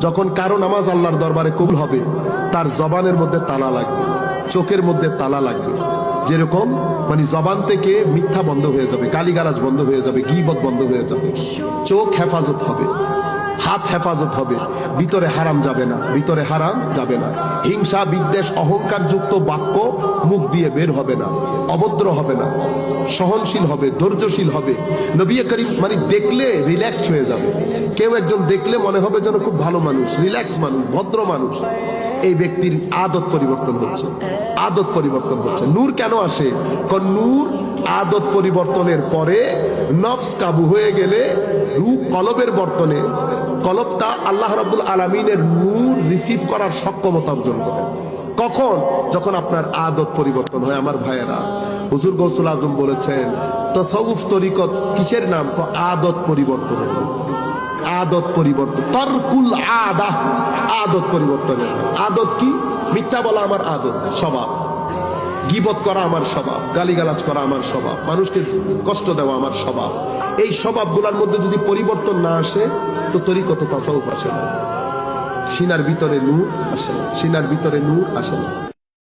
যখন কারো নামাজ আল্লাহর দরবারে কবুল হবে তার জবানের মধ্যে তালা লাগবে, চোখের মধ্যে তালা লাগবে। যেরকম মানে জবান থেকে মিথ্যা বন্ধ হয়ে যাবে, গালিগালাজ বন্ধ হয়ে যাবে, গীবত বন্ধ হয়ে যাবে, চোখ হেফাজত হবে, হাত হেফাজত হবে, ভিতরে হারাম যাবে না, ভিতরে হারাম যাবে না, হিংসা বিদ্বেষ অহংকার যুক্ত বাক্য মুখ দিয়ে বের হবে না, অভদ্র হবে না, সহনশীল হবে, ধৈর্যশীল হবে। নবী করিম মানে দেখলে রিল্যাক্সড হয়ে যাবে। কেউ একজন দেখলে মনে হবে যেন খুব ভালো মানুষ, রিল্যাক্স মানুষ, ভদ্র মানুষ। এই ব্যক্তির আদত পরিবর্তন হচ্ছে, আদত পরিবর্তন হচ্ছে। নূর কেন আসে? কারণ নূর আদত পরিবর্তনের পরে নফস কাবু হয়ে গেলে রূপ কলবের বর্তনে কলবটা আল্লাহ রাব্বুল আলামিনের নূর রিসিভ করার সক্ষমতা অর্জন করে। কখন? যখন আপনার আদত পরিবর্তন হয়। আমার ভাইয়েরা, হুজুর গৌসুল আজম বলেছেন তাসাউফ তরিকত কিসের নাম? আদত পরিবর্তন। আদত পরিবর্তন, তারকুল আদা, আদত পরিবর্তনের। আদত কি? মিথ্যা বলা আমার আদত, স্বভাব। গীবত করা আমার স্বভাব, গালিগালাজ করা আমার স্বভাব, মানুষকে কষ্ট দেওয়া আমার স্বভাব। এই স্বভাবগুলোর মধ্যে যদি পরিবর্তন না আসে তো তরিকত তাসাউফ আসে না, সিনার ভিতরে নূর আসে না, সিনার ভিতরে নূর আসে না।